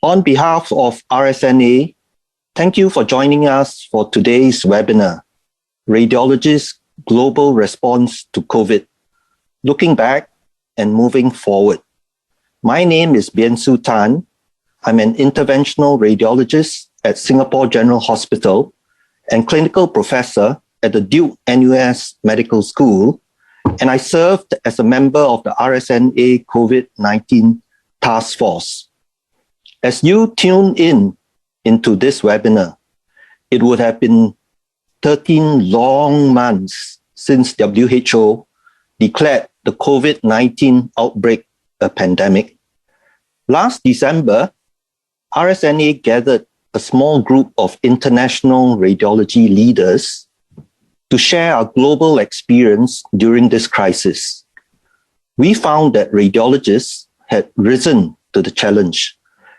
On behalf of RSNA, thank you for joining us for today's webinar, Radiology's Global Response to COVID, Looking Back and Moving Forward. My name is Soo Tan. I'm an interventional radiologist at Singapore General Hospital and clinical professor at the Duke NUS Medical School, and I served as a member of the RSNA COVID-19 Task Force. As you tune into this webinar, it would have been 13 long months since WHO declared the COVID-19 outbreak a pandemic. Last December, RSNA gathered a small group of international radiology leaders to share our global experience during this crisis. We found that radiologists had risen to the challenge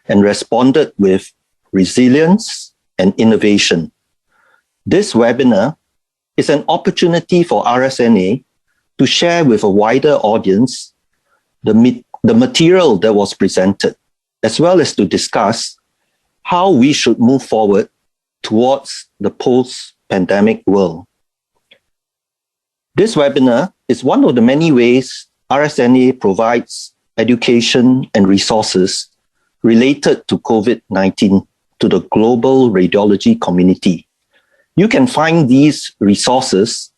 and responded with resilience and innovation. This webinar is an opportunity for RSNA to share with a wider audience the material that was presented, as well as to discuss how we should move forward towards the post-pandemic world. This webinar is one of the many ways RSNA provides education and resources related to COVID-19 to the global radiology community. You can find these resources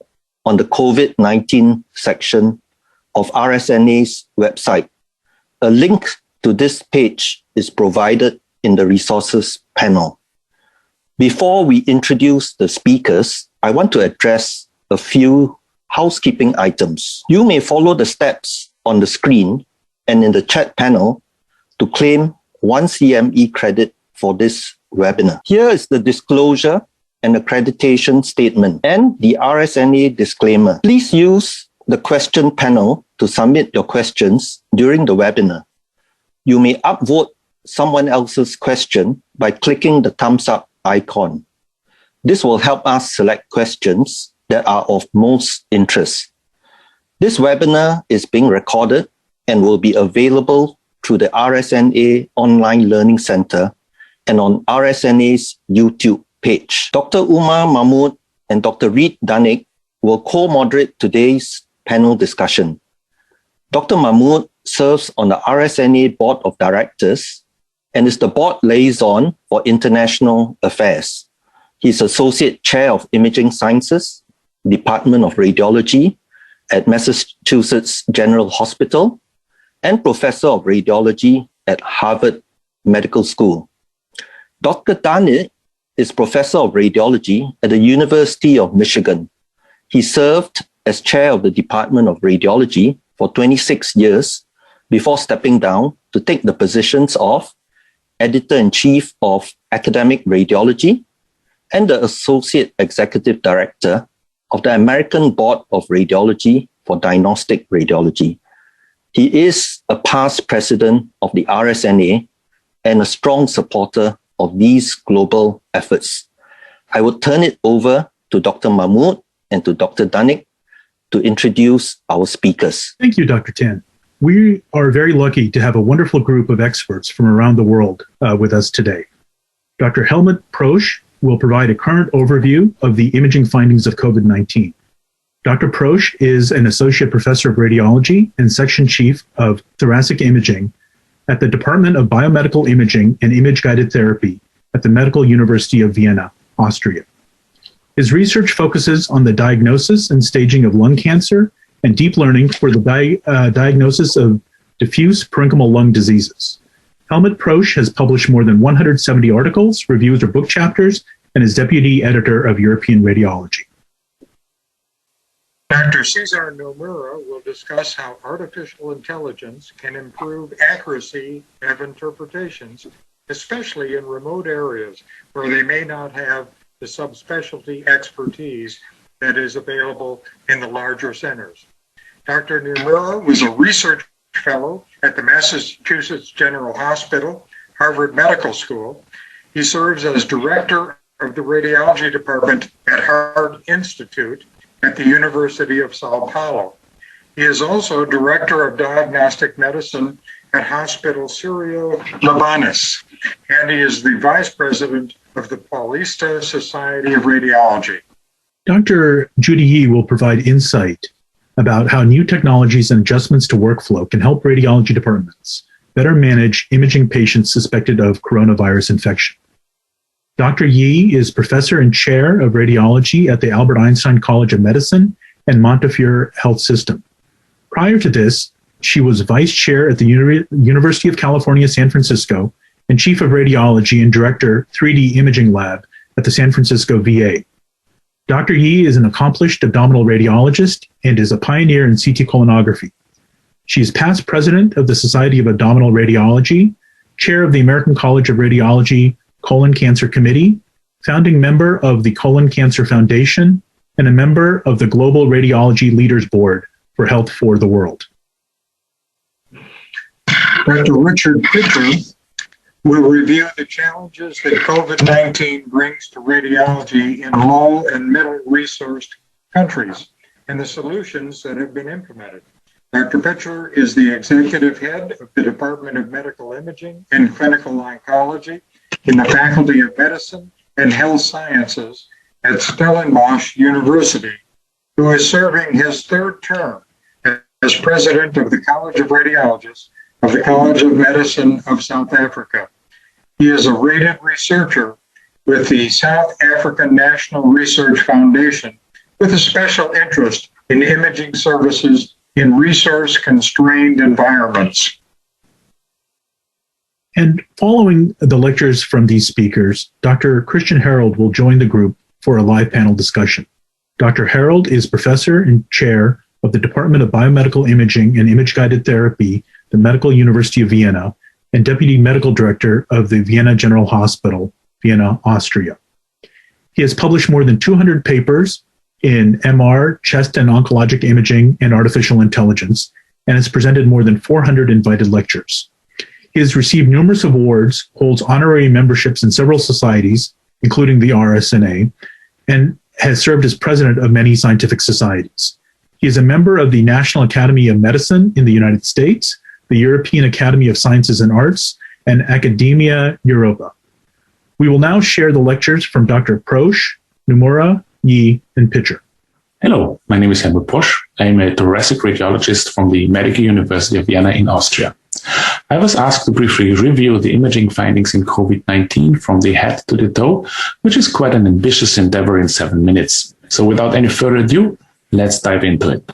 on the COVID-19 section of RSNA's website. A link to this page is provided in the resources panel. Before we introduce the speakers, I want to address a few housekeeping items. You may follow the steps on the screen and in the chat panel to claim 1 CME credit for this webinar. Here is the disclosure and accreditation statement and the RSNA disclaimer. Please use the question panel to submit your questions during the webinar. You may upvote someone else's question by clicking the thumbs up icon. This will help us select questions that are of most interest. This webinar is being recorded and will be available through the RSNA Online Learning Center and on RSNA's YouTube page. Dr. Umar Mahmood and Dr. Dunnick will co-moderate today's panel discussion. Dr. Mahmood serves on the RSNA Board of Directors and is the board liaison for international affairs. He's Associate Chair of Imaging Sciences, Department of Radiology at Massachusetts General Hospital, and Professor of Radiology at Harvard Medical School. Dr. Dunnick is Professor of Radiology at the University of Michigan. He served as Chair of the Department of Radiology for 26 years before stepping down to take the positions of Editor-in-Chief of Academic Radiology and the Associate Executive Director of the American Board of Radiology for Diagnostic Radiology. He is a past president of the RSNA and a strong supporter of these global efforts. I will turn it over to Dr. Mahmood and to Dr. Dunnick to introduce our speakers. Thank you, Dr. Tan. We are very lucky to have a wonderful group of experts from around the world with us today. Dr. Helmut Prosch will provide a current overview of the imaging findings of COVID-19. Dr. Prosch is an Associate Professor of Radiology and Section Chief of Thoracic Imaging at the Department of Biomedical Imaging and Image-Guided Therapy at the Medical University of Vienna, Austria. His research focuses on the diagnosis and staging of lung cancer and deep learning for the diagnosis of diffuse parenchymal lung diseases. Helmut Prosch has published more than 170 articles, reviews, or book chapters, and is Deputy Editor of European Radiology. Dr. Cesar Nomura will discuss how artificial intelligence can improve accuracy of interpretations, especially in remote areas where they may not have the subspecialty expertise that is available in the larger centers. Dr. Nomura was a research fellow at the Massachusetts General Hospital, Harvard Medical School. He serves as director of the radiology department at Heart Institute at the University of Sao Paulo. He is also director of diagnostic medicine at Hospital Sirio Libanus, and he is the Vice President of the Paulista Society of Radiology. Dr. Judy Yee will provide insight about how new technologies and adjustments to workflow can help radiology departments better manage imaging patients suspected of coronavirus infection. Dr. Yee is professor and chair of radiology at the Albert Einstein College of Medicine and Montefiore Health System. Prior to this, she was vice chair at the University of California, San Francisco, and chief of radiology and director 3D imaging lab at the San Francisco VA. Dr. Yee is an accomplished abdominal radiologist and is a pioneer in CT colonography. She is past president of the Society of Abdominal Radiology, chair of the American College of Radiology Colon Cancer Committee, founding member of the Colon Cancer Foundation, and a member of the Global Radiology Leaders Board for Health for the World. Dr. Richard Pitcher will review the challenges that COVID-19 brings to radiology in low and middle resourced countries and the solutions that have been implemented. Dr. Pitcher is the executive head of the Department of Medical Imaging and Clinical Oncology in the Faculty of Medicine and Health Sciences at Stellenbosch University, who is serving his third term as president of the College of Radiologists of the College of Medicine of South Africa. He is a rated researcher with the South African National Research Foundation with a special interest in imaging services in resource-constrained environments. And following the lectures from these speakers, Dr. Christian Herold will join the group for a live panel discussion. Dr. Herold is professor and chair of the Department of Biomedical Imaging and Image-Guided Therapy, the Medical University of Vienna, and deputy medical director of the Vienna General Hospital, Vienna, Austria. He has published more than 200 papers in MR, chest and oncologic imaging, and artificial intelligence, and has presented more than 400 invited lectures. He has received numerous awards, holds honorary memberships in several societies, including the RSNA, and has served as president of many scientific societies. He is a member of the National Academy of Medicine in the United States, the European Academy of Sciences and Arts, and Academia Europa. We will now share the lectures from Dr. Prosch, Nomura, Yee, and Pitcher. Hello, my name is Helmut Prosch. I am a thoracic radiologist from the Medical University of Vienna in Austria. I was asked to briefly review the imaging findings in COVID-19 from the head to the toe, which is quite an ambitious endeavor in 7 minutes. So without any further ado, let's dive into it.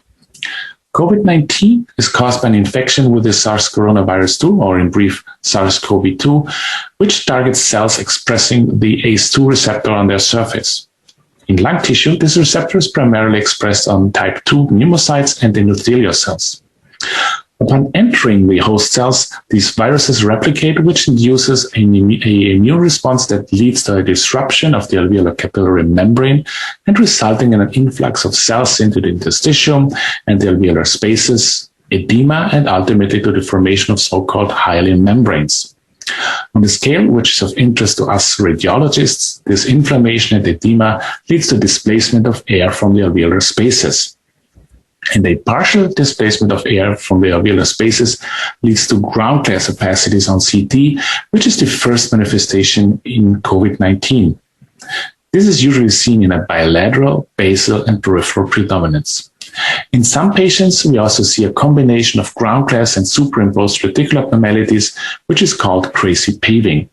COVID-19 is caused by an infection with the SARS coronavirus 2, or in brief, SARS-CoV-2, which targets cells expressing the ACE2 receptor on their surface. In lung tissue, this receptor is primarily expressed on type 2 pneumocytes and endothelial cells. Upon entering the host cells, these viruses replicate, which induces an immune response that leads to a disruption of the alveolar capillary membrane and resulting in an influx of cells into the interstitium and the alveolar spaces, edema, and ultimately to the formation of so-called hyaline membranes. On the scale which is of interest to us radiologists, this inflammation and edema leads to displacement of air from the alveolar spaces. And a partial displacement of air from the alveolar spaces leads to ground glass opacities on CT, which is the first manifestation in COVID-19. This is usually seen in a bilateral, basal, and peripheral predominance. In some patients, we also see a combination of ground glass and superimposed reticular abnormalities, which is called crazy paving.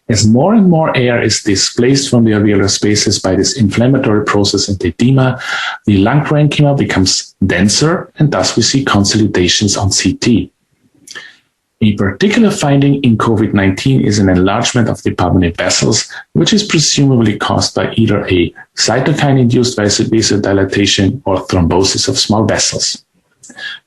As more and more air is displaced from the alveolar spaces by this inflammatory process and edema, the lung parenchyma becomes denser, and thus we see consolidations on CT. A particular finding in COVID-19 is an enlargement of the pulmonary vessels, which is presumably caused by either a cytokine-induced vasodilatation or thrombosis of small vessels.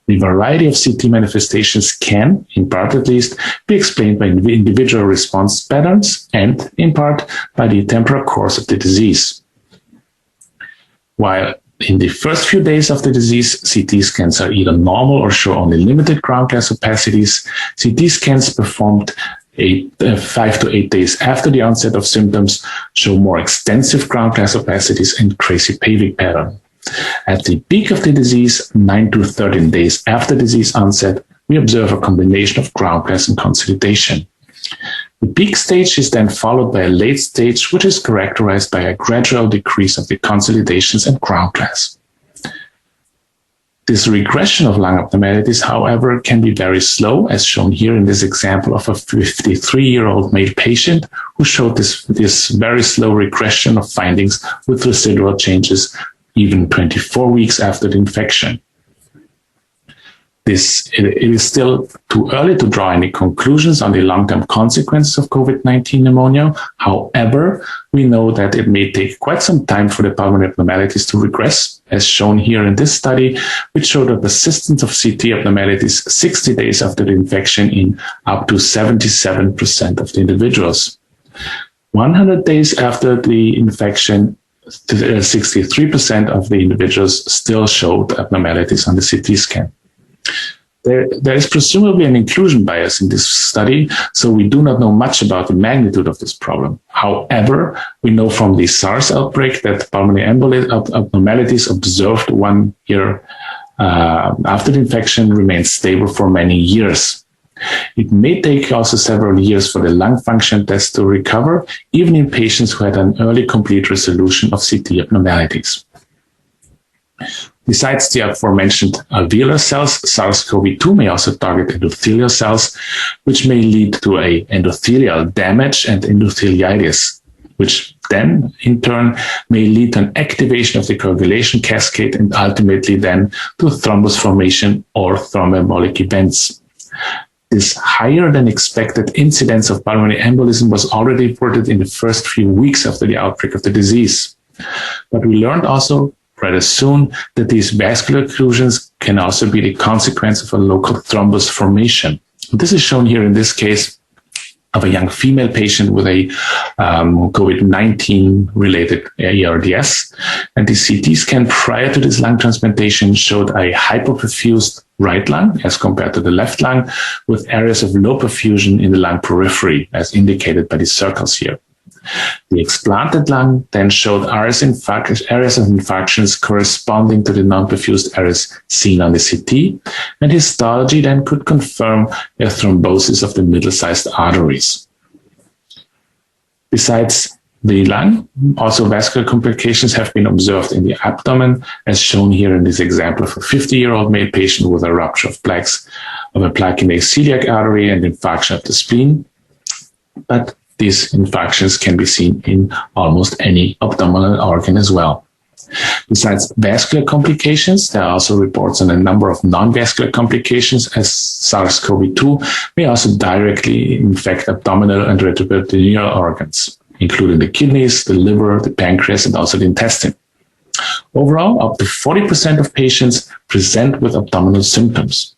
The variety of CT manifestations can, in part at least, be explained by individual response patterns and, in part, by the temporal course of the disease. While in the first few days of the disease, CT scans are either normal or show only limited ground glass opacities, CT scans performed 5 to 8 days after the onset of symptoms show more extensive ground glass opacities and crazy paving pattern. At the peak of the disease, 9 to 13 days after disease onset, we observe a combination of ground glass and consolidation. The peak stage is then followed by a late stage, which is characterized by a gradual decrease of the consolidations and ground glass. This regression of lung abnormalities, however, can be very slow, as shown here in this example of a 53-year-old male patient who showed this very slow regression of findings with residual changes even 24 weeks after the infection. It is still too early to draw any conclusions on the long-term consequences of COVID-19 pneumonia. However, we know that it may take quite some time for the pulmonary abnormalities to regress, as shown here in this study, which showed a persistence of CT abnormalities 60 days after the infection in up to 77% of the individuals. 100 days after the infection, 63% of the individuals still showed abnormalities on the CT scan. There is presumably an inclusion bias in this study, so we do not know much about the magnitude of this problem. However, we know from the SARS outbreak that pulmonary abnormalities observed 1 year after the infection remained stable for many years. It may take also several years for the lung function test to recover, even in patients who had an early complete resolution of CT abnormalities. Besides the aforementioned alveolar cells, SARS-CoV-2 may also target endothelial cells, which may lead to a endothelial damage and endotheliitis, which then, in turn, may lead to an activation of the coagulation cascade and ultimately then to thrombus formation or thromboembolic events. This higher than expected incidence of pulmonary embolism was already reported in the first few weeks after the outbreak of the disease. But we learned also rather soon that these vascular occlusions can also be the consequence of a local thrombus formation. This is shown here in this case of a young female patient with a COVID-19 related ARDS. And the CT scan prior to this lung transplantation showed a hypoperfused right lung as compared to the left lung, with areas of low perfusion in the lung periphery, as indicated by the circles here. The explanted lung then showed areas of infarctions corresponding to the non-perfused areas seen on the CT, and histology then could confirm a thrombosis of the middle-sized arteries. Besides the lung, also vascular complications have been observed in the abdomen, as shown here in this example of a 50-year-old male patient with a rupture of a plaque in the celiac artery and infarction of the spleen. But these infarctions can be seen in almost any abdominal organ as well. Besides vascular complications, there are also reports on a number of non-vascular complications, as SARS-CoV-2 may also directly infect abdominal and retroperitoneal organs, including the kidneys, the liver, the pancreas, and also the intestine. Overall, up to 40% of patients present with abdominal symptoms.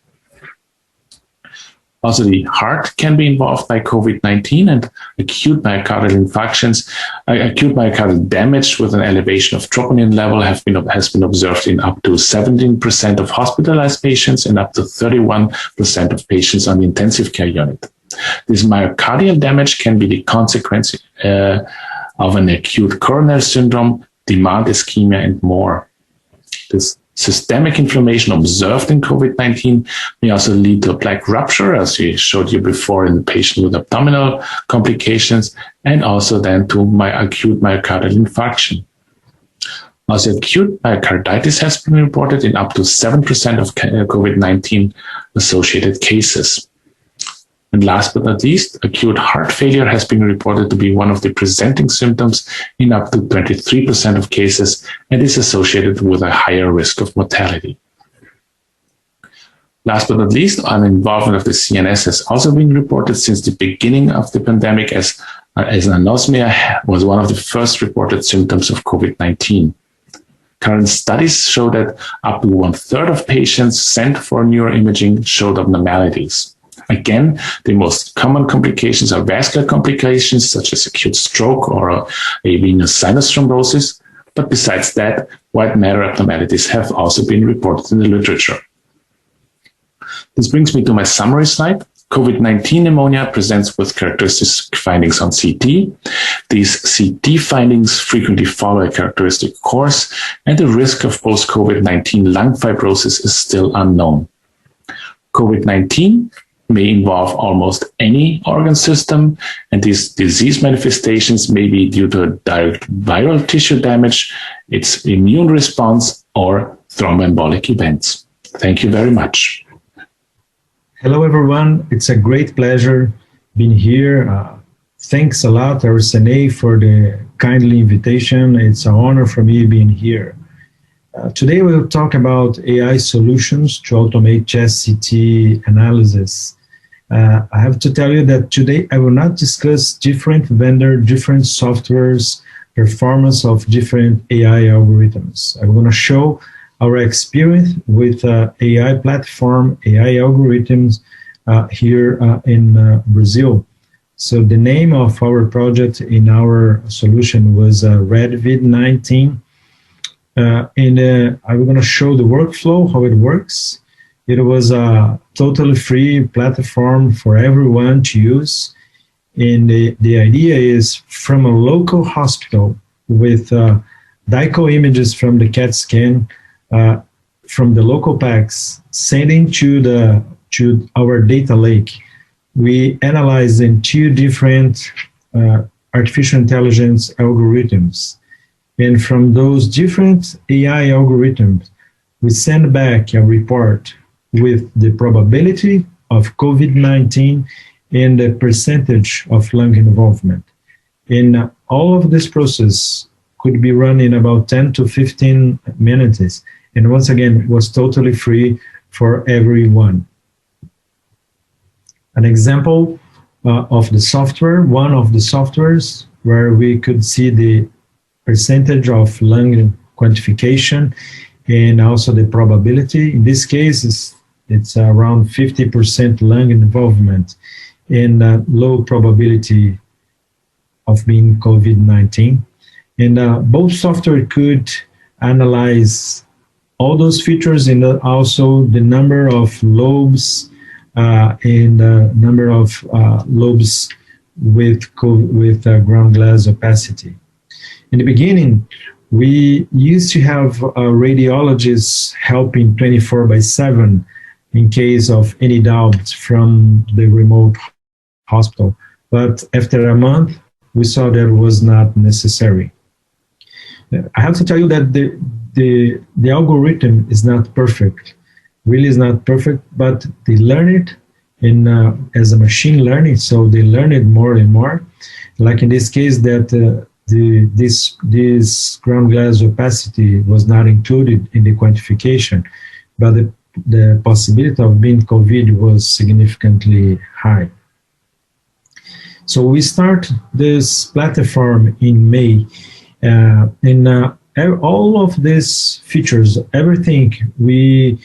Also, the heart can be involved by COVID-19, and acute myocardial infarctions, acute myocardial damage with an elevation of troponin level has been observed in up to 17% of hospitalized patients and up to 31% of patients on the intensive care unit. This myocardial damage can be the consequence of an acute coronary syndrome, demand ischemia, and more. This systemic inflammation observed in COVID-19 may also lead to a plaque rupture, as we showed you before in the patient with abdominal complications, and also then to acute myocardial infarction. Also, acute myocarditis has been reported in up to 7% of COVID-19 associated cases. And last but not least, acute heart failure has been reported to be one of the presenting symptoms in up to 23% of cases and is associated with a higher risk of mortality. Last but not least, an involvement of the CNS has also been reported since the beginning of the pandemic, as anosmia was one of the first reported symptoms of COVID-19. Current studies show that up to 1/3 of patients sent for neuroimaging showed abnormalities. Again, the most common complications are vascular complications such as acute stroke or a venous sinus thrombosis. But besides that, white matter abnormalities have also been reported in the literature. This brings me to my summary slide. COVID-19 pneumonia presents with characteristic findings on CT. These CT findings frequently follow a characteristic course, and the risk of post-COVID-19 lung fibrosis is still unknown. COVID-19 may involve almost any organ system, and these disease manifestations may be due to direct viral tissue damage, its immune response, or thromboembolic events. Thank you very much. Hello, everyone. It's a great pleasure being here. Thanks a lot, RSNA, for the kindly invitation. It's an honor for me being here. Today we'll talk about AI solutions to automate chest CT analysis. I have to tell you that today I will not discuss different different softwares, performance of different AI algorithms. I'm going to show our experience with AI platform, AI algorithms here in Brazil. So the name of our project in our solution was COVID-19. I'm going to show the workflow, how it works. It was a totally free platform for everyone to use. And the idea is from a local hospital with DICO images from the CAT scan from the local PACS, sending to our data lake. We analyze in 2 different artificial intelligence algorithms. And from those different AI algorithms, we send back a report with the probability of COVID-19 and the percentage of lung involvement. And all of this process could be run in about 10 to 15 minutes. And once again, was totally free for everyone. An example of the software, one of the softwares where we could see the percentage of lung quantification and also the probability. In this case, it's around 50% lung involvement and low probability of being COVID-19. And both software could analyze all those features and also the number of lobes and number of lobes with ground glass opacity. In the beginning, we used to have radiologists helping 24/7 in case of any doubts from the remote hospital. But after a month, we saw that was not necessary. I have to tell you that the algorithm is not perfect, really is not perfect, but they learn it as a machine learning, so they learn it more and more. Like in this case that this ground glass opacity was not included in the quantification, but the possibility of being COVID was significantly high. So we start this platform in May, and all of these features, everything we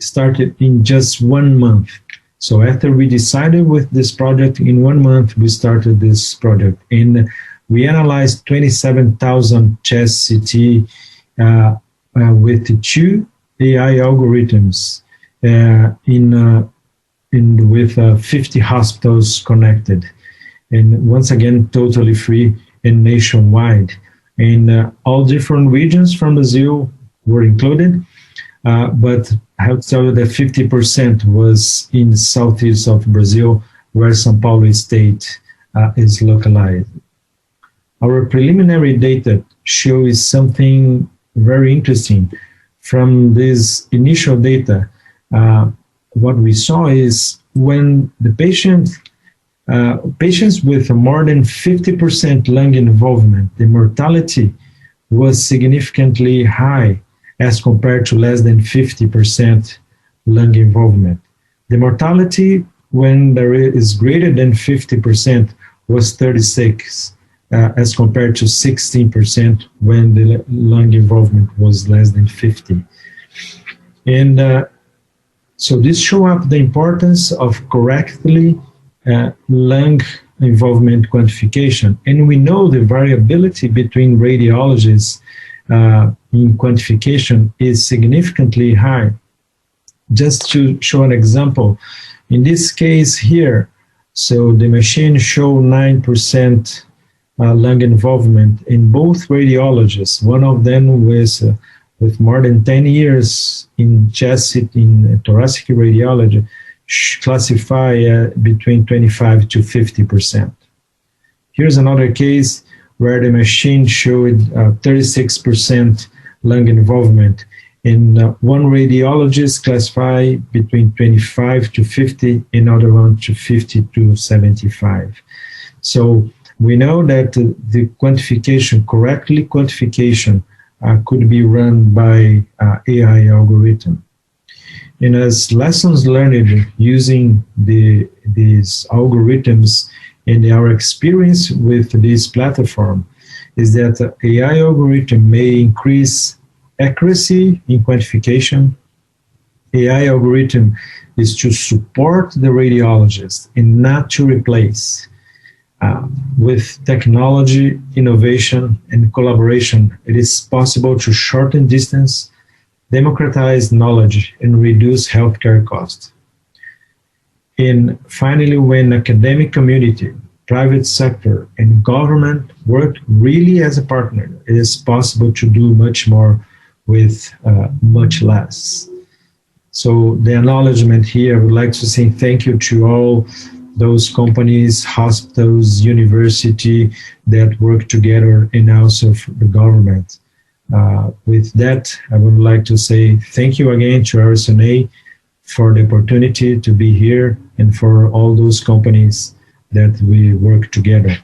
started in just 1 month. So after we decided with this project, in 1 month we started this project, and we analyzed 27,000 chest CT with 2 AI algorithms with 50 hospitals connected, and once again totally free and nationwide. And all different regions from Brazil were included, but I have to tell you that 50% was in the southeast of Brazil, where São Paulo state is localized. Our preliminary data shows something very interesting. From this initial data, what we saw is when the patients with more than 50% lung involvement, the mortality was significantly high as compared to less than 50% lung involvement. The mortality when there is greater than 50% was 36, as compared to 16% when the lung involvement was less than 50. And so this shows up the importance of correctly lung involvement quantification. And we know the variability between radiologists in quantification is significantly high. Just to show an example, in this case here, so the machine showed 9% lung involvement in both radiologists. One of them was with more than 10 years in chest in thoracic radiology, classify between 25 to 50%. Here's another case where the machine showed 36% lung involvement, and one radiologist classify between 25 to 50, another one to 50 to 75. So we know that the quantification could be run by AI algorithm. And as lessons learned using these algorithms and our experience with this platform is that AI algorithm may increase accuracy in quantification. AI algorithm is to support the radiologist and not to replace. With technology, innovation, and collaboration, it is possible to shorten distance, democratize knowledge, and reduce healthcare costs. And finally, when academic community, private sector, and government work really as a partner, it is possible to do much more with much less. So the acknowledgement here, I would like to say thank you to all those companies, hospitals, university that work together, and also for the government. With that, I would like to say thank you again to RSNA for the opportunity to be here and for all those companies that we work together.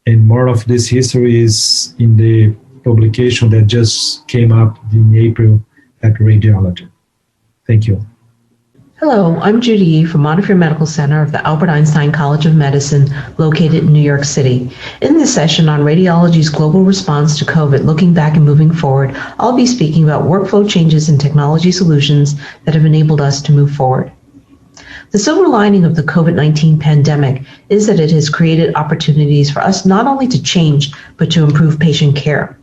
And more of this history is in the publication that just came up in April at Radiology. Thank you. Hello, I'm Judy Yee from Montefiore Medical Center of the Albert Einstein College of Medicine located in New York City. In this session on radiology's global response to COVID, looking back and moving forward, I'll be speaking about workflow changes and technology solutions that have enabled us to move forward. The silver lining of the COVID-19 pandemic is that it has created opportunities for us not only to change, but to improve patient care.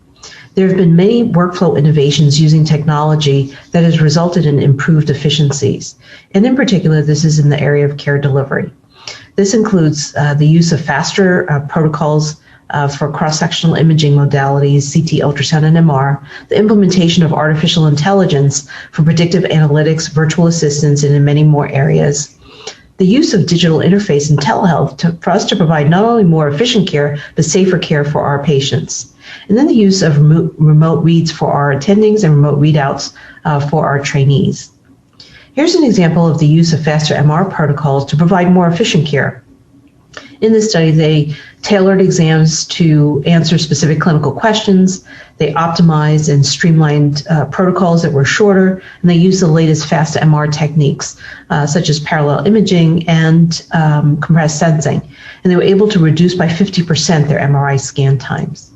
There have been many workflow innovations using technology that has resulted in improved efficiencies. And in particular, this is in the area of care delivery. This includes the use of faster protocols for cross-sectional imaging modalities, CT, ultrasound, and MR, the implementation of artificial intelligence for predictive analytics, virtual assistants, and in many more areas. The use of digital interface and telehealth for us to provide not only more efficient care, but safer care for our patients. And then the use of remote reads for our attendings and remote readouts for our trainees. Here's an example of the use of faster MR protocols to provide more efficient care. In this study, they tailored exams to answer specific clinical questions. They optimized and streamlined protocols that were shorter, and they used the latest fast MR techniques, such as parallel imaging and compressed sensing. And they were able to reduce by 50% their MRI scan times.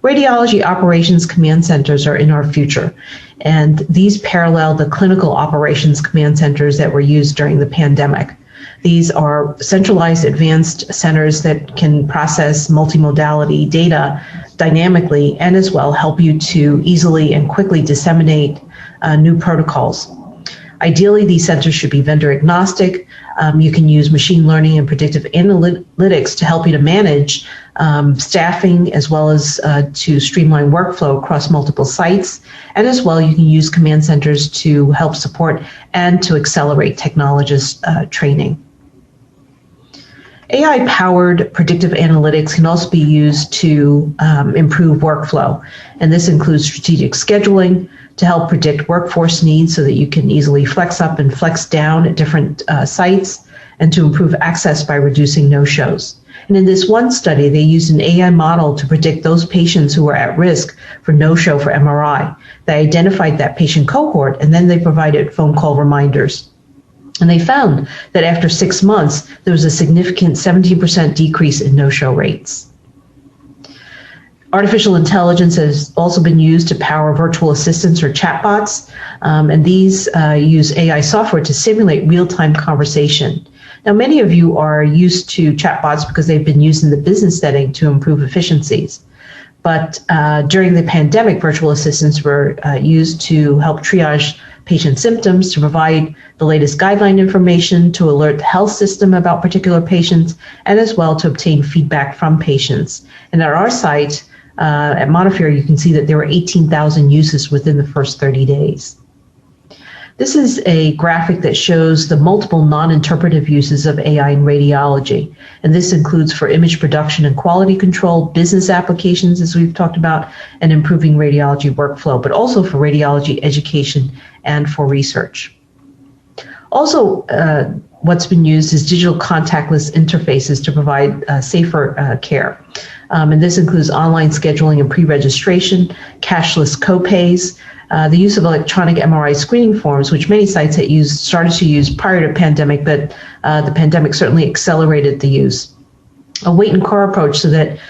Radiology operations command centers are in our future, and these parallel the clinical operations command centers that were used during the pandemic. These are centralized advanced centers that can process multimodality data dynamically and as well help you to easily and quickly disseminate new protocols. Ideally, these centers should be vendor agnostic. You can use machine learning and predictive analytics to help you to manage staffing as well as to streamline workflow across multiple sites. And as well, you can use command centers to help support and to accelerate technologist training. AI-powered predictive analytics can also be used to improve workflow. And this includes strategic scheduling to help predict workforce needs so that you can easily flex up and flex down at different sites, and to improve access by reducing no-shows. And in this one study, they used an AI model to predict those patients who were at risk for no-show for MRI. They identified that patient cohort, and then they provided phone call reminders. And they found that after 6 months, there was a significant 17% decrease in no-show rates. Artificial intelligence has also been used to power virtual assistants or chatbots, and these use AI software to simulate real-time conversation. Now, many of you are used to chatbots because they've been used in the business setting to improve efficiencies. But during the pandemic, virtual assistants were used to help triage patient symptoms, to provide the latest guideline information, to alert the health system about particular patients, and as well to obtain feedback from patients. And at our site, at Montefiore, you can see that there were 18,000 uses within the first 30 days. This is a graphic that shows the multiple non-interpretive uses of AI in radiology. And this includes for image production and quality control, business applications, as we've talked about, and improving radiology workflow, but also for radiology education and for research. Also, what's been used is digital contactless interfaces to provide safer care. And this includes online scheduling and pre-registration, cashless copays, the use of electronic MRI screening forms, which many sites had started to use prior to pandemic, but the pandemic certainly accelerated the use. A wait and car approach so that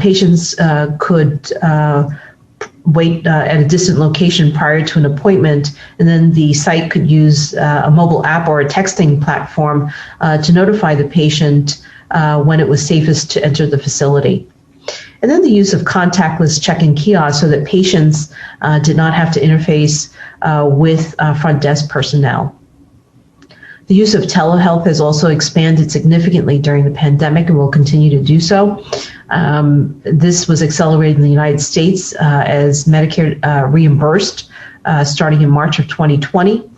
patients could wait at a distant location prior to an appointment, and then the site could use a mobile app or a texting platform to notify the patient when it was safest to enter the facility. And then the use of contactless check-in kiosks so that patients did not have to interface with front desk personnel. The use of telehealth has also expanded significantly during the pandemic and will continue to do so. This was accelerated in the United States as Medicare reimbursed starting in March of 2020.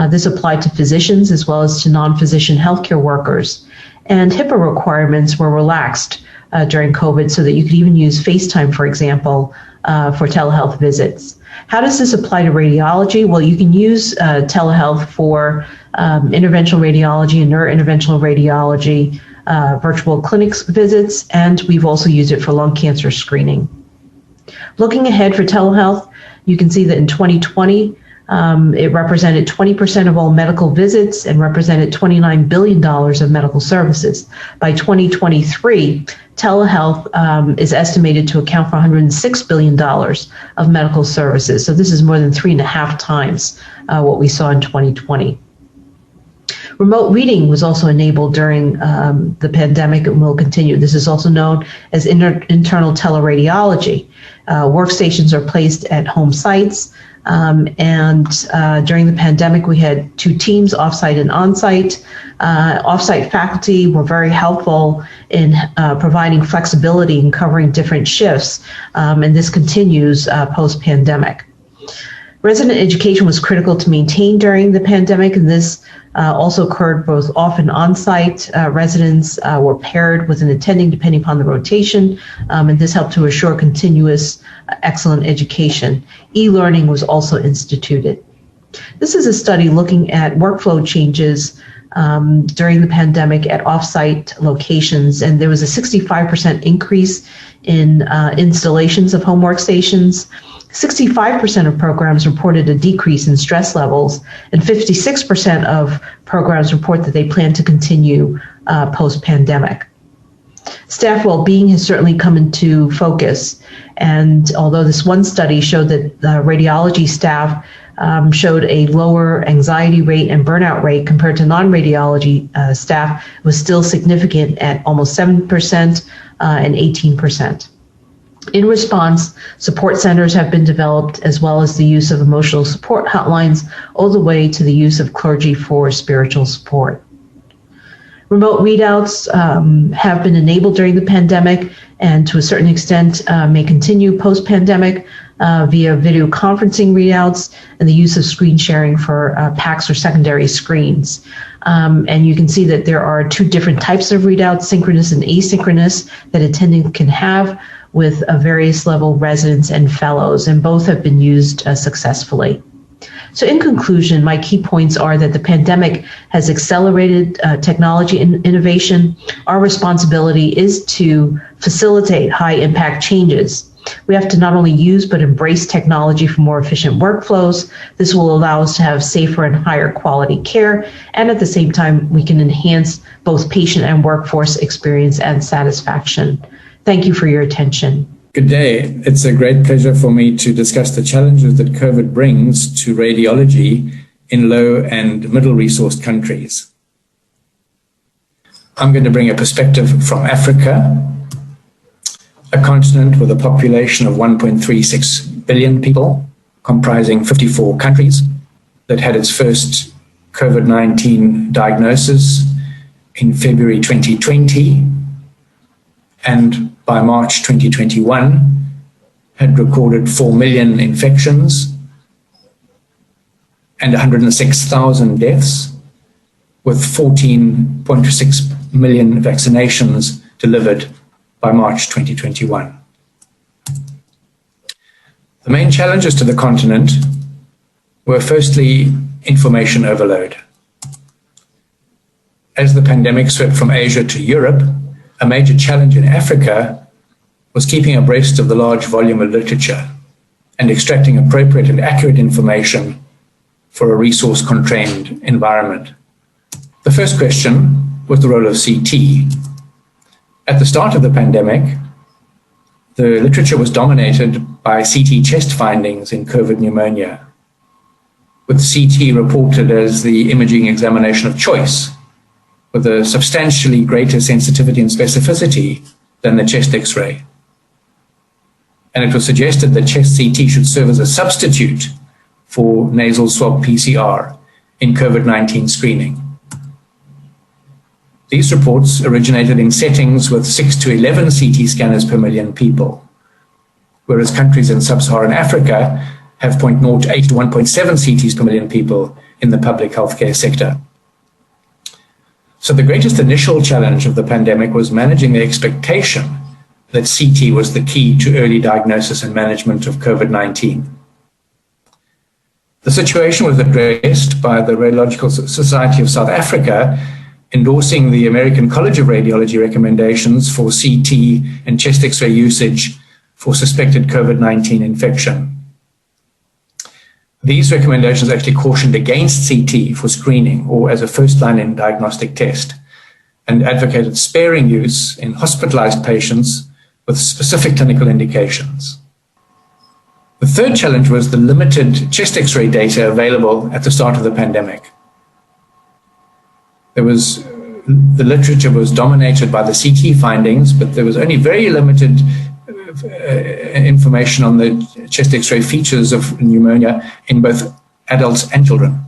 This applied to physicians as well as to non-physician healthcare workers. And HIPAA requirements were relaxed during COVID so that you could even use FaceTime, for example, for telehealth visits. How does this apply to radiology? Well, you can use telehealth for interventional radiology and neurointerventional radiology, virtual clinics visits, and we've also used it for lung cancer screening. Looking ahead for telehealth, you can see that in 2020, it represented 20% of all medical visits and represented $29 billion of medical services. By 2023, telehealth is estimated to account for $106 billion of medical services. So this is more than 3.5 times what we saw in 2020. Remote reading was also enabled during the pandemic and will continue. This is also known as internal teleradiology. Workstations are placed at home sites. And during the pandemic, we had 2 teams, offsite and onsite. Offsite faculty were very helpful in providing flexibility and covering different shifts, and this continues post-pandemic. Resident education was critical to maintain during the pandemic, and this also occurred both off and on-site. Residents were paired with an attending depending upon the rotation, and this helped to assure continuous excellent education. E-learning was also instituted. This is a study looking at workflow changes during the pandemic at off-site locations, and there was a 65% increase in installations of home workstations. 65% of programs reported a decrease in stress levels, and 56% of programs report that they plan to continue post-pandemic. Staff well-being has certainly come into focus, and although this one study showed that the radiology staff showed a lower anxiety rate and burnout rate compared to non-radiology staff, it was still significant at almost 7% and 18%. In response, support centers have been developed, as well as the use of emotional support hotlines, all the way to the use of clergy for spiritual support. Remote readouts have been enabled during the pandemic and to a certain extent may continue post-pandemic via video conferencing readouts and the use of screen sharing for PACS or secondary screens. And you can see that there are 2 different types of readouts, synchronous and asynchronous, that attending can have with various level residents and fellows, and both have been used successfully. So in conclusion, my key points are that the pandemic has accelerated technology and innovation. Our responsibility is to facilitate high impact changes. We have to not only use but embrace technology for more efficient workflows. This will allow us to have safer and higher quality care, and at the same time, we can enhance both patient and workforce experience and satisfaction. Thank you for your attention. Good day. It's a great pleasure for me to discuss the challenges that COVID brings to radiology in low and middle resourced countries. I'm going to bring a perspective from Africa, a continent with a population of 1.36 billion people, comprising 54 countries, that had its first COVID-19 diagnosis in February 2020. And by March 2021, had recorded 4 million infections and 106,000 deaths, with 14.6 million vaccinations delivered by March 2021. The main challenges to the continent were firstly information overload. As the pandemic swept from Asia to Europe, a major challenge in Africa was keeping abreast of the large volume of literature and extracting appropriate and accurate information for a resource-constrained environment. The first question was the role of CT. At the start of the pandemic, the literature was dominated by CT chest findings in COVID pneumonia, with CT reported as the imaging examination of choice, with a substantially greater sensitivity and specificity than the chest X-ray. And it was suggested that chest CT should serve as a substitute for nasal swab PCR in COVID-19 screening. These reports originated in settings with 6 to 11 CT scanners per million people, whereas countries in sub-Saharan Africa have 0.08 to 1.7 CTs per million people in the public healthcare sector. So the greatest initial challenge of the pandemic was managing the expectation that CT was the key to early diagnosis and management of COVID-19. The situation was addressed by the Radiological Society of South Africa, endorsing the American College of Radiology recommendations for CT and chest X-ray usage for suspected COVID-19 infection. These recommendations actually cautioned against CT for screening or as a first-line in diagnostic test, and advocated sparing use in hospitalized patients with specific clinical indications. The third challenge was the limited chest X-ray data available at the start of the pandemic. The literature was dominated by the CT findings, but there was only very limited information on the chest X-ray features of pneumonia in both adults and children.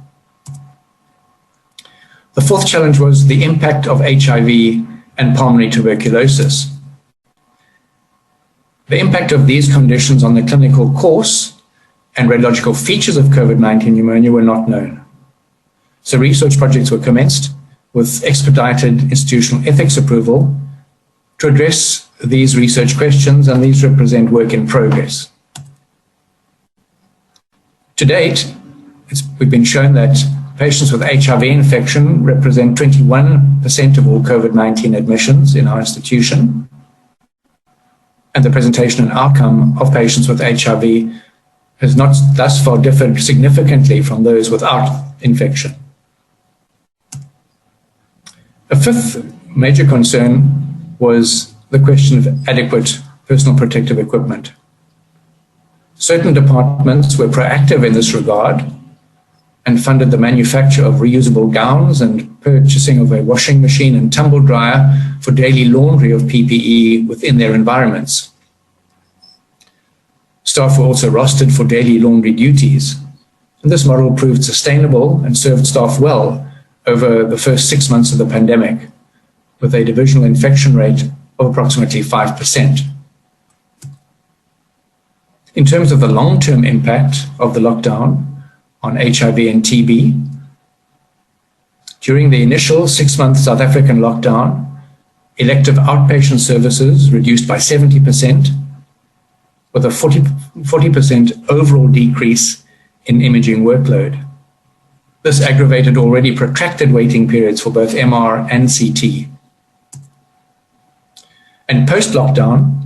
The fourth challenge was the impact of HIV and pulmonary tuberculosis. The impact of these conditions on the clinical course and radiological features of COVID-19 pneumonia were not known. So research projects were commenced with expedited institutional ethics approval to address these research questions, and these represent work in progress. To date, we've been shown that patients with HIV infection represent 21% of all COVID-19 admissions in our institution, and the presentation and outcome of patients with HIV has not thus far differed significantly from those without infection. A fifth major concern was the question of adequate personal protective equipment. Certain departments were proactive in this regard and funded the manufacture of reusable gowns and purchasing of a washing machine and tumble dryer for daily laundry of PPE within their environments. Staff were also rostered for daily laundry duties, and this model proved sustainable and served staff well over the first 6 months of the pandemic, with a divisional infection rate of approximately 5%. In terms of the long-term impact of the lockdown on HIV and TB, during the initial 6-month South African lockdown, elective outpatient services reduced by 70%, with a 40% overall decrease in imaging workload. This aggravated already protracted waiting periods for both MR and CT. And post-lockdown,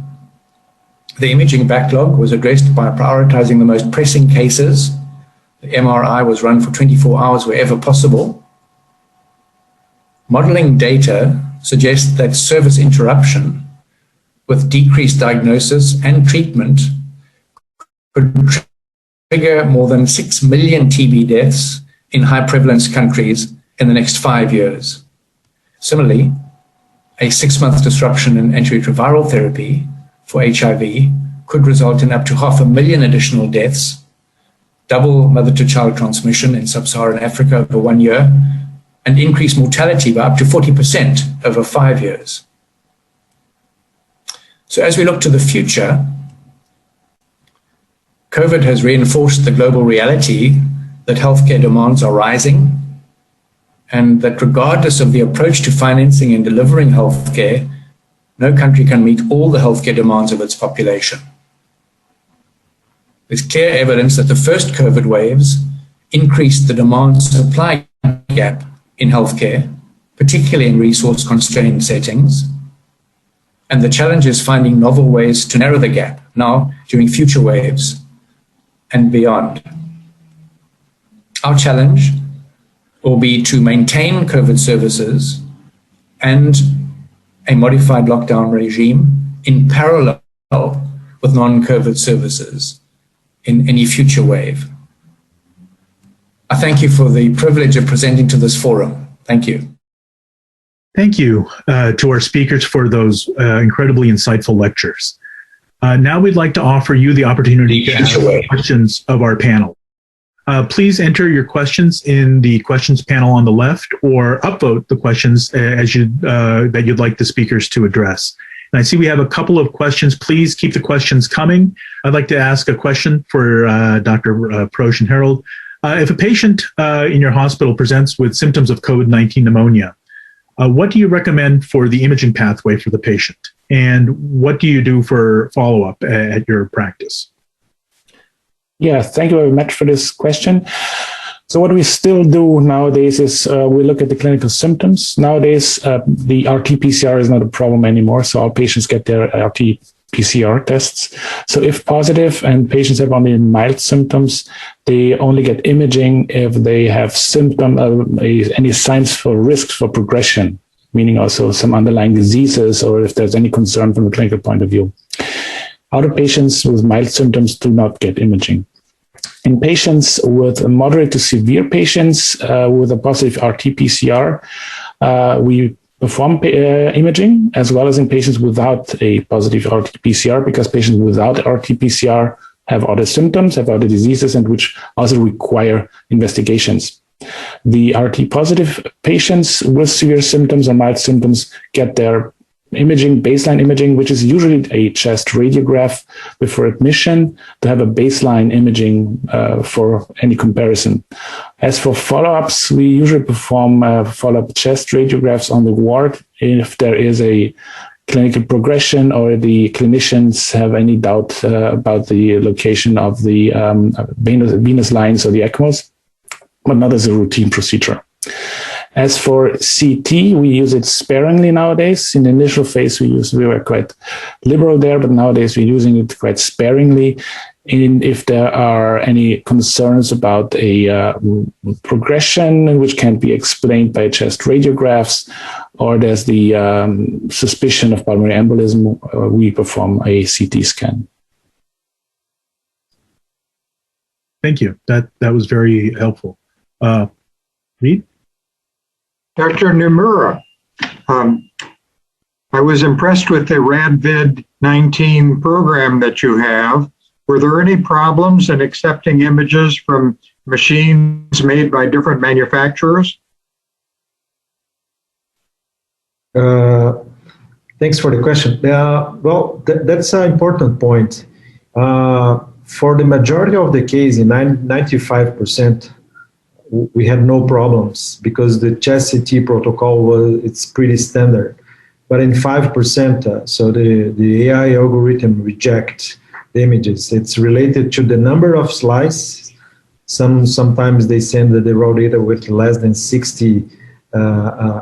the imaging backlog was addressed by prioritizing the most pressing cases. The MRI was run for 24 hours wherever possible. Modeling data suggests that service interruption with decreased diagnosis and treatment could trigger more than 6 million TB deaths in high prevalence countries in the next 5 years. Similarly, a 6-month disruption in antiretroviral therapy for HIV could result in up to 500,000 additional deaths, double mother-to-child transmission in sub-Saharan Africa over 1 year, and increase mortality by up to 40% over 5 years. So as we look to the future, COVID has reinforced the global reality that healthcare demands are rising, and that regardless of the approach to financing and delivering healthcare, no country can meet all the healthcare demands of its population. There's clear evidence that the first COVID waves increased the demand-supply gap in healthcare, particularly in resource-constrained settings, and the challenge is finding novel ways to narrow the gap now during future waves and beyond. Our challenge will be to maintain COVID services and a modified lockdown regime in parallel with non-COVID services in any future wave. I thank you for the privilege of presenting to this forum. Thank you. Thank you to our speakers for those incredibly insightful lectures. Now we'd like to offer you the opportunity to ask questions of our panel. Please enter your questions in the questions panel on the left, or upvote the questions that you'd like the speakers to address. And I see we have a couple of questions. Please keep the questions coming. I'd like to ask a question for Dr. Prosch and Herold. If a patient in your hospital presents with symptoms of COVID-19 pneumonia, what do you recommend for the imaging pathway for the patient? And what do you do for follow-up at your practice? Yeah, thank you very much for this question. So what we still do nowadays is we look at the clinical symptoms. Nowadays, the RT-PCR is not a problem anymore, so all patients get their RT-PCR tests. So if positive and patients have only mild symptoms, they only get imaging if they have any signs for risks for progression, meaning also some underlying diseases, or if there's any concern from a clinical point of view. Other patients with mild symptoms do not get imaging. In patients with moderate to severe patients with a positive RT-PCR, we perform imaging, as well as in patients without a positive RT-PCR, because patients without RT-PCR have other symptoms, have other diseases, and which also require investigations. The RT-positive patients with severe symptoms or mild symptoms get their imaging, baseline imaging, which is usually a chest radiograph before admission, to have a baseline imaging for any comparison. As for follow-ups, we usually perform follow-up chest radiographs on the ward if there is a clinical progression or the clinicians have any doubt about the location of the venous lines or the ECMOs, but not as a routine procedure. As for CT, we use it sparingly nowadays. In the initial phase, we were quite liberal there, but nowadays we're using it quite sparingly. And if there are any concerns about a progression which can't be explained by chest radiographs, or there's the suspicion of pulmonary embolism, we perform a CT scan. Thank you. That was very helpful. Reid? Dr. Nomura, I was impressed with the RADVID-19 program that you have. Were there any problems in accepting images from machines made by different manufacturers? Thanks for the question. That's an important point. For the majority of the case, in 95%, we had no problems because the chest CT protocol it's pretty standard. But in 5%, so the AI algorithm rejects the images. It's related to the number of slices. Sometimes they send the raw data with less than 60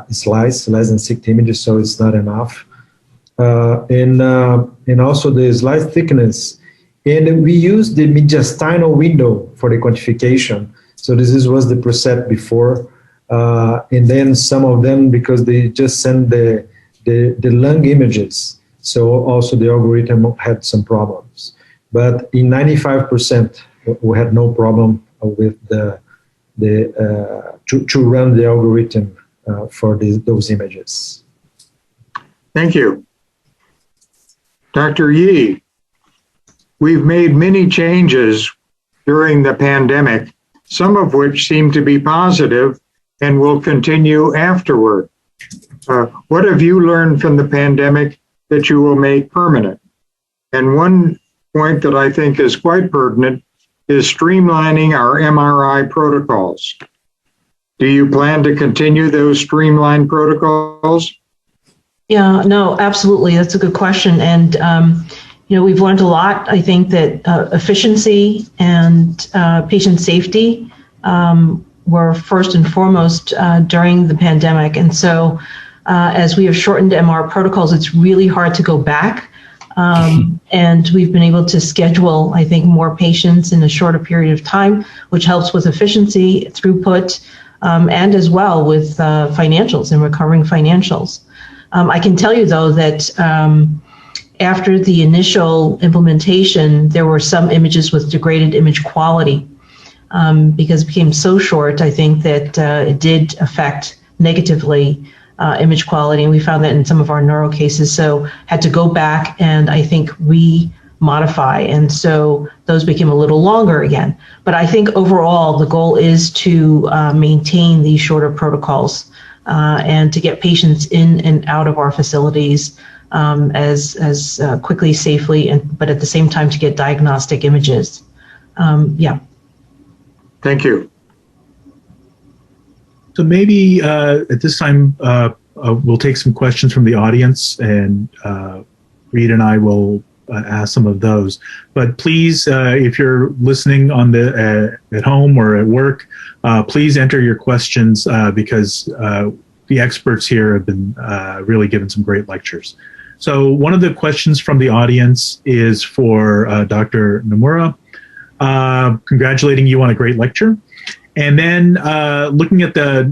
slices, less than 60 images, so it's not enough. And also the slice thickness. And we use the mediastinal window for the quantification. So this was the preset before, and then some of them, because they just send the lung images, so also the algorithm had some problems. But in 95%, we had no problem with to run the algorithm for those images. Thank you. Dr. Yee, we've made many changes during the pandemic, some of which seem to be positive and will continue afterward. What have you learned from the pandemic that you will make permanent? And one point that I think is quite pertinent is streamlining our MRI protocols. Do you plan to continue those streamlined protocols? Yeah, no, absolutely. That's a good question. And, we've learned a lot. I think that efficiency and patient safety were first and foremost during the pandemic. And so as we have shortened MR protocols, it's really hard to go back. And we've been able to schedule, I think, more patients in a shorter period of time, which helps with efficiency, throughput, and as well with financials and recovering financials. I can tell you, though, that after the initial implementation, there were some images with degraded image quality because it became so short. I think that it did affect negatively image quality, and we found that in some of our neuro cases. So had to go back and I think re-modify, and so those became a little longer again. But I think overall the goal is to maintain these shorter protocols and to get patients in and out of our facilities as quickly, safely, but at the same time to get diagnostic images. Yeah. Thank you. So maybe at this time, we'll take some questions from the audience, and Reed and I will ask some of those. But please, if you're listening on at home or at work, please enter your questions because the experts here have been really giving some great lectures. So one of the questions from the audience is for Dr. Nomura, congratulating you on a great lecture. And then looking at the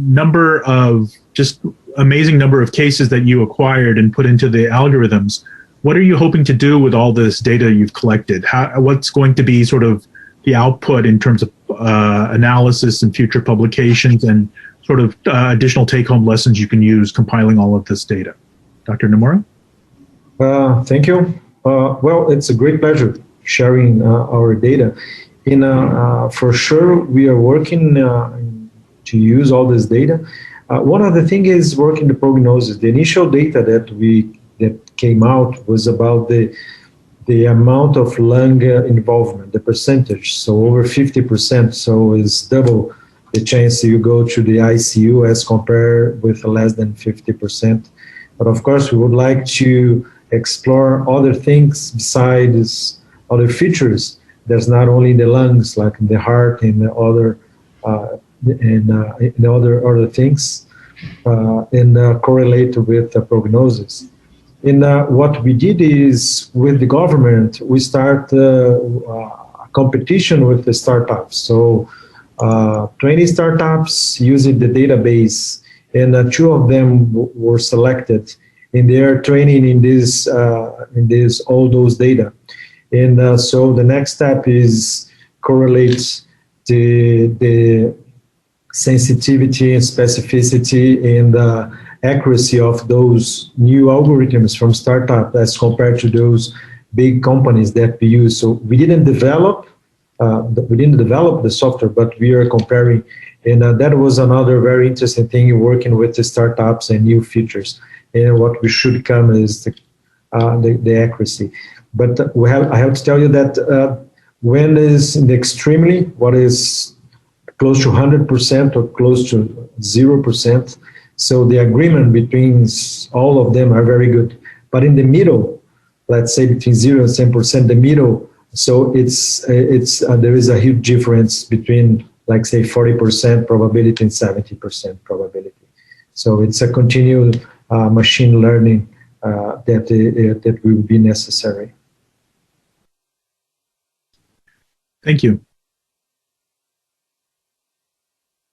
amazing number of cases that you acquired and put into the algorithms, what are you hoping to do with all this data you've collected? What's going to be sort of the output in terms of analysis and future publications and sort of additional take-home lessons you can use compiling all of this data? Dr. Nomura? Thank you. Well, it's a great pleasure sharing our data. For sure, we are working to use all this data. One of the things is working the prognosis. The initial data that came out was about the amount of lung involvement, the percentage. So over 50%. So it's double the chance you go to the ICU as compared with less than 50%. But of course, we would like to explore other things besides other features. There's not only the lungs, like the heart and the other other things, and correlate with the prognosis. And what we did is, with the government, we start a competition with the startups. So 20 startups using the database, and 2 of them were selected, and they are training in all those data. And so the next step is correlate the sensitivity and specificity and accuracy of those new algorithms from startup as compared to those big companies that we use. So we didn't develop the software, but we are comparing, and that was another very interesting thing, working with the startups and new features. And what we should come is the accuracy. But I have to tell you that when is in the extremely, what is close to 100% or close to 0%, so the agreement between all of them are very good. But in the middle, let's say between 0 and 10%, the middle, so it's there is a huge difference between, like, say, 40% probability and 70% probability. So it's a continued machine learning that will be necessary. Thank you.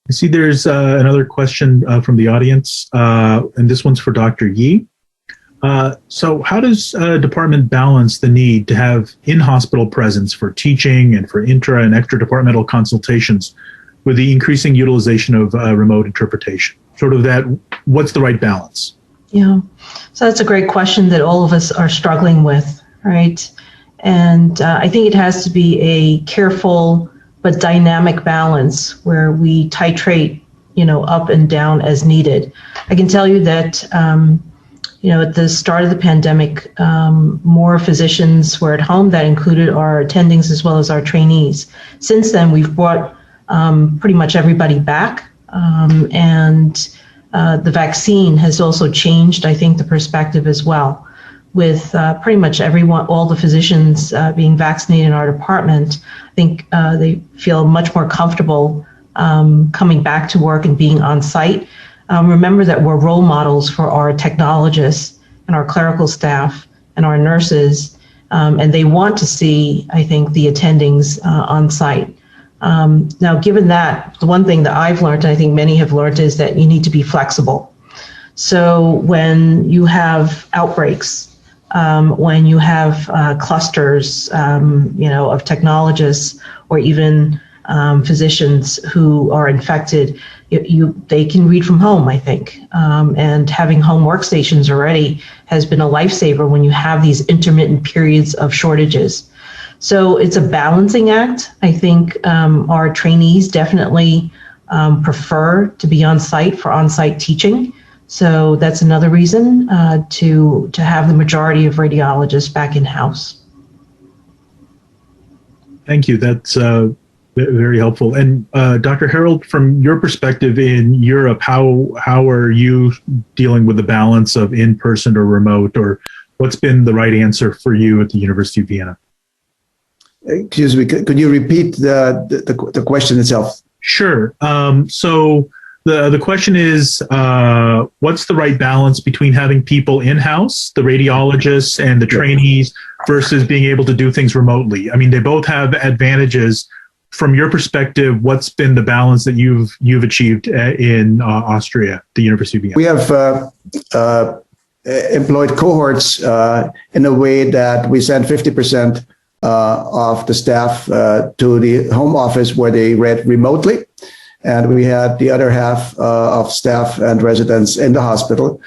I see there's another question from the audience, and this one's for Dr. Yee. So how does department balance the need to have in-hospital presence for teaching and for intra and extra-departmental consultations with the increasing utilization of remote interpretation? Sort of that, what's the right balance? Yeah, so that's a great question that all of us are struggling with, right? And I think it has to be a careful but dynamic balance where we titrate, up and down as needed. I can tell you that At the start of the pandemic, more physicians were at home. That included our attendings as well as our trainees. Since then, we've brought pretty much everybody back, and the vaccine has also changed, I think, the perspective as well. With pretty much everyone, all the physicians being vaccinated in our department, I think they feel much more comfortable coming back to work and being on site. Remember that we're role models for our technologists and our clerical staff and our nurses, and they want to see, I think, the attendings on site. Now, given that, the one thing that I've learned, and I think many have learned, is that you need to be flexible. So when you have outbreaks, when you have clusters, of technologists or even physicians who are infected, they can read from home, I think. And having home workstations already has been a lifesaver when you have these intermittent periods of shortages. So it's a balancing act. I think our trainees definitely prefer to be on site for on-site teaching. So that's another reason to have the majority of radiologists back in-house. Thank you. That's very helpful. And Dr. Herold, from your perspective in Europe, how are you dealing with the balance of in-person or remote, or what's been the right answer for you at the University of Vienna? Excuse me, could you repeat the question itself? Sure. So the question is, what's the right balance between having people in-house, the radiologists and the trainees, versus being able to do things remotely? I mean, they both have advantages. From your perspective, what's been the balance that you've achieved in Austria, the University of Vienna? We have employed cohorts in a way that we send 50% of the staff to the home office where they read remotely. And we had the other half of staff and residents in the hospital.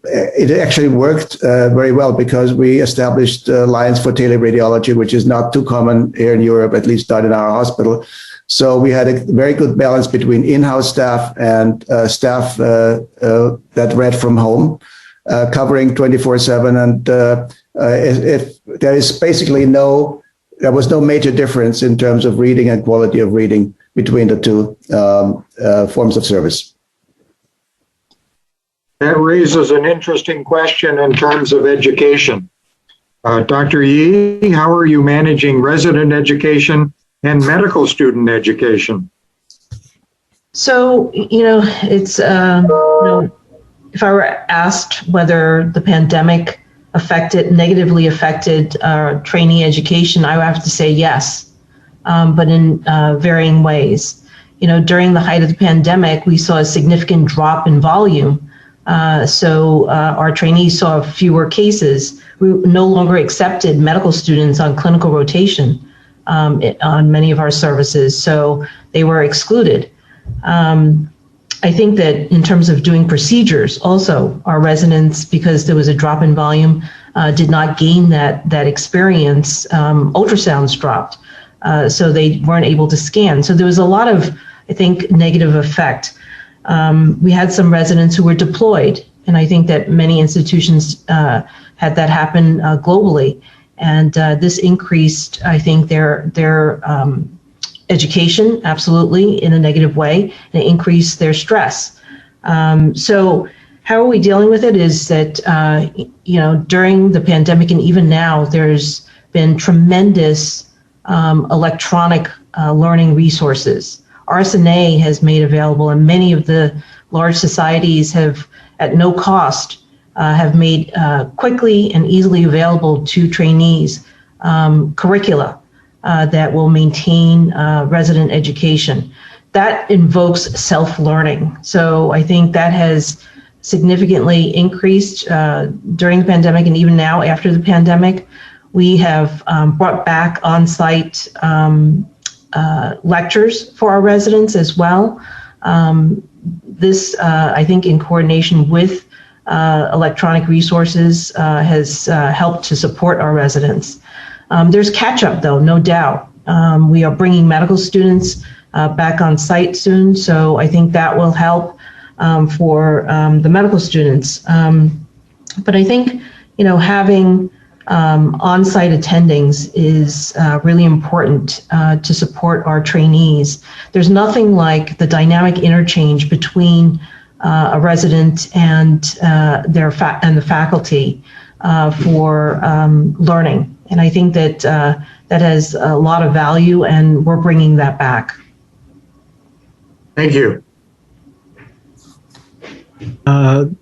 It actually worked very well because we established lines for teleradiology, which is not too common here in Europe, at least not in our hospital. So we had a very good balance between in-house staff and staff that read from home, covering 24/7. And if there is basically there was no major difference in terms of reading and quality of reading between the two forms of service. That raises an interesting question in terms of education. Dr. Yee, how are you managing resident education and medical student education? So, it's, if I were asked whether the pandemic negatively affected trainee education, I would have to say yes, but in varying ways. During the height of the pandemic, we saw a significant drop in volume. So our trainees saw fewer cases. We no longer accepted medical students on clinical rotation on many of our services, so they were excluded. I think that in terms of doing procedures, also our residents, because there was a drop in volume, did not gain that experience. Ultrasounds dropped, so they weren't able to scan. So there was a lot of, I think, negative effect. We had some residents who were deployed, and I think that many institutions had that happen globally. And this increased, I think, their education, absolutely, in a negative way, and it increased their stress. So how are we dealing with it is that, during the pandemic and even now, there's been tremendous electronic learning resources. RSNA has made available, and many of the large societies have, at no cost, have made quickly and easily available to trainees curricula that will maintain resident education. That invokes self-learning. So I think that has significantly increased during the pandemic, and even now after the pandemic. We have brought back on-site lectures for our residents as well. This, I think, in coordination with electronic resources, has helped to support our residents. There's catch-up, though, no doubt. We are bringing medical students back on site soon, so I think that will help. for the medical students. But I think, having on-site attendings is really important to support our trainees. There's nothing like the dynamic interchange between a resident and the faculty for learning. And I think that that has a lot of value, and we're bringing that back. Thank you.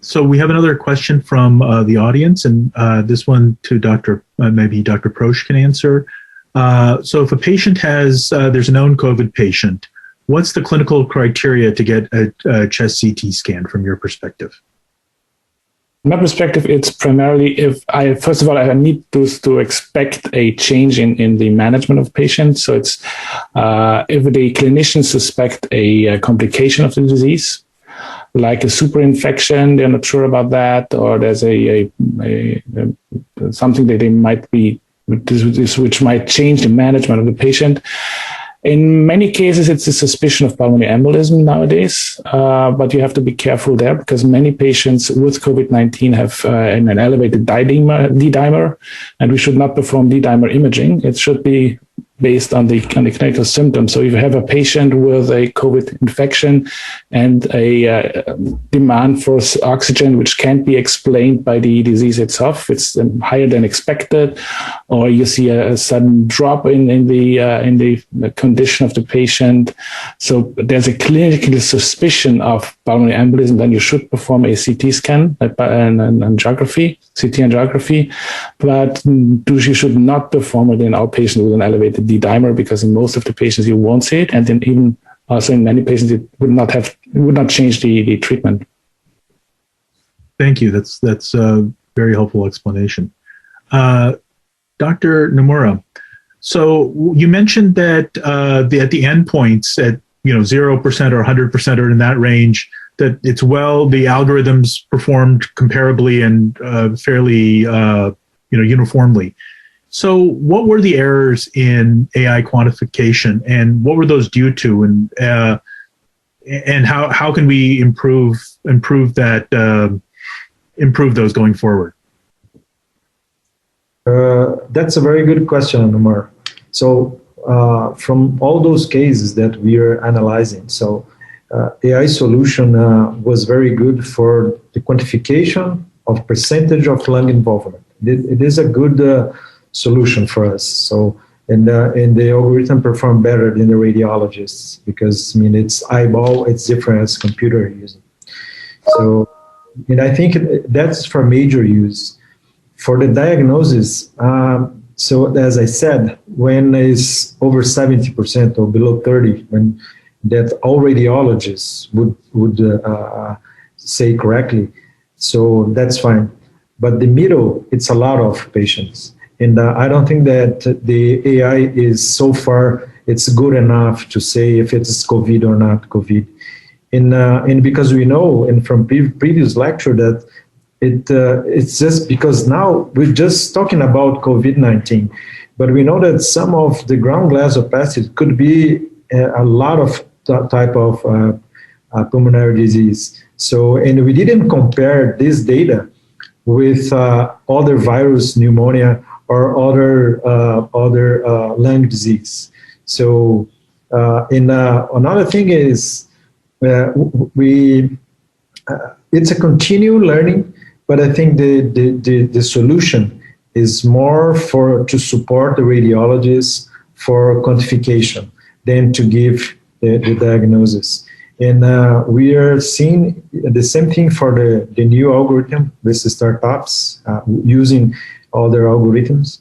So we have another question from the audience, and this one to maybe Dr. Prosch can answer. So if a patient there's a known COVID patient, what's the clinical criteria to get a chest CT scan from your perspective? From my perspective, it's primarily first of all, I need to expect a change in the management of patients. So it's if the clinicians suspect a complication of the disease, like a superinfection, they're not sure about that, or there's something that they might be, which might change the management of the patient. In many cases, it's a suspicion of pulmonary embolism nowadays, but you have to be careful there because many patients with COVID-19 have an elevated D-dimer, and we should not perform D-dimer imaging. It should be based on the clinical symptoms. So if you have a patient with a COVID infection and a demand for oxygen, which can't be explained by the disease itself, it's higher than expected, or you see a sudden drop in the condition of the patient. So there's a clinical suspicion of pulmonary embolism, then you should perform a CT scan and angiography, but you should not perform it in our patient with an elevated D-dimer, because in most of the patients you won't see it, and then even also in many patients it would not change the treatment. Thank you. That's a very helpful explanation. Dr. Nomura, so you mentioned that at the endpoints at 0% or 100% or in that range, that the algorithms performed comparably and fairly uniformly. So what were the errors in AI quantification, and what were those due to, and how can we improve those going forward? That's a very good question, Umar. So from all those cases that we are analyzing, so AI solution was very good for the quantification of percentage of lung involvement. It is a good solution for us. So and the algorithm performed better than the radiologists, because it's eyeball, it's different as computer using. So, and I think that's for major use. For the diagnosis, so as I said, when it's over 70% or below 30, when that all radiologists would say correctly, so that's fine. But the middle, it's a lot of patients. And I don't think that the AI is so far, it's good enough to say if it's COVID or not COVID. And because we know, and from previous lecture, that it's just because now we're just talking about COVID-19, but we know that some of the ground glass opacity could be a lot of type of pulmonary disease. So, and we didn't compare this data with other virus, pneumonia, or other lung disease. So, another thing is it's a continual learning, but I think the solution is more to support the radiologists for quantification than to give the diagnosis. And we are seeing the same thing for the new algorithm with the startups using other algorithms.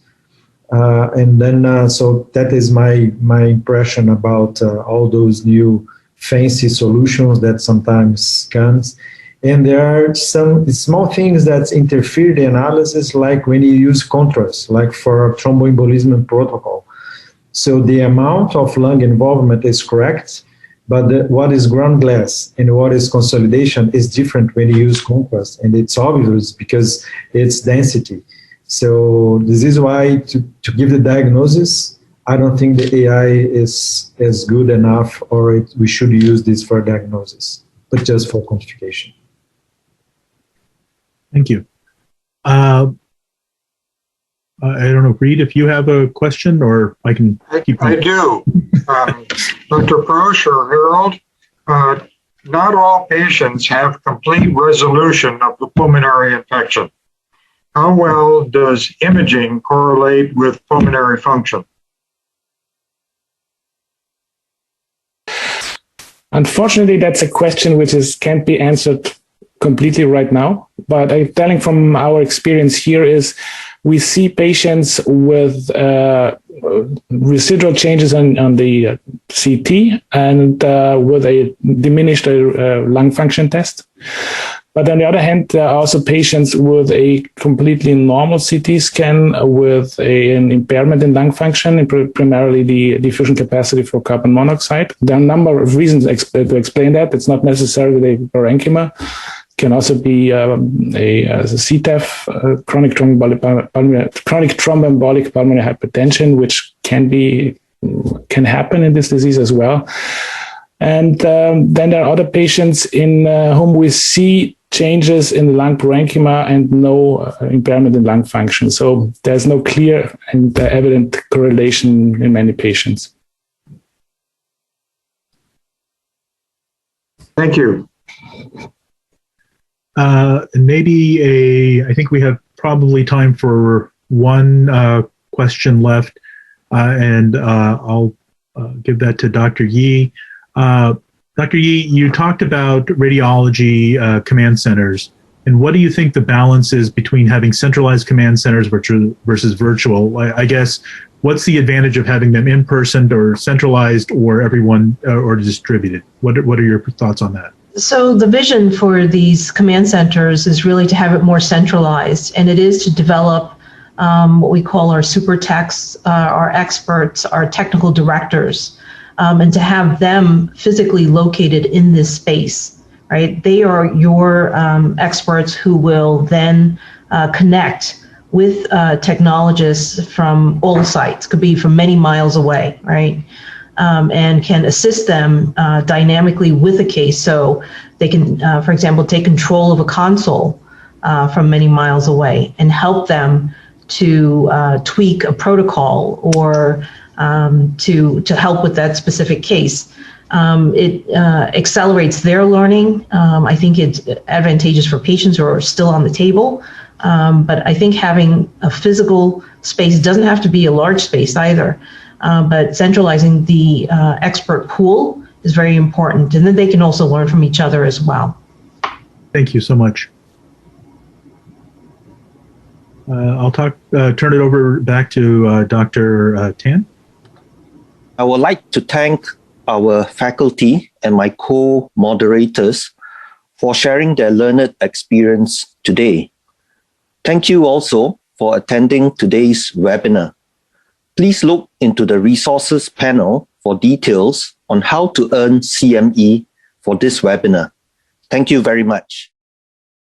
And then, so that is my impression about all those new fancy solutions that sometimes comes. And there are some small things that interfere the analysis, like when you use contrast, like for thromboembolism protocol. So the amount of lung involvement is correct, but what is ground glass and what is consolidation is different when you use contrast. And it's obvious because it's density. So this is why to give the diagnosis, I don't think the AI is good enough, or we should use this for diagnosis. but just for quantification. Thank you. I don't know, Reed, if you have a question, or I can keep going. I do. Dr. Prosch or Herold, not all patients have complete resolution of the pulmonary infection. How well does imaging correlate with pulmonary function? Unfortunately, that's a question which can't be answered completely right now. But I'm telling from our experience here is we see patients with residual changes on the CT and with a diminished lung function test. But on the other hand, there are also patients with a completely normal CT scan with an impairment in lung function, and primarily the diffusion capacity for carbon monoxide. There are a number of reasons to explain that. It's not necessarily the parenchyma. It can also be a CTEPH, chronic thromboembolic pulmonary hypertension, which can happen in this disease as well. And then there are other patients in whom we see changes in the lung parenchyma and no impairment in lung function. So there's no clear and evident correlation in many patients. Thank you. Maybe I think we have probably time for one question left, and I'll give that to Dr. Yee. Dr. Yee, you talked about radiology command centers, and what do you think the balance is between having centralized command centers versus virtual? I guess, what's the advantage of having them in person or centralized or everyone or distributed? What are your thoughts on that? So the vision for these command centers is really to have it more centralized, and it is to develop what we call our super techs, our experts, our technical directors, and to have them physically located in this space, right? They are your experts who will then connect with technologists from all sites, could be from many miles away, right? And can assist them dynamically with a case. So they can, for example, take control of a console from many miles away and help them to tweak a protocol or to help with that specific case. It accelerates their learning. I think it's advantageous for patients who are still on the table. But I think having a physical space doesn't have to be a large space either. But centralizing the expert pool is very important. And then they can also learn from each other as well. Thank you so much. I'll turn it over back to Dr. Tan. I would like to thank our faculty and my co-moderators for sharing their learned experience today. Thank you also for attending today's webinar. Please look into the resources panel for details on how to earn CME for this webinar. Thank you very much.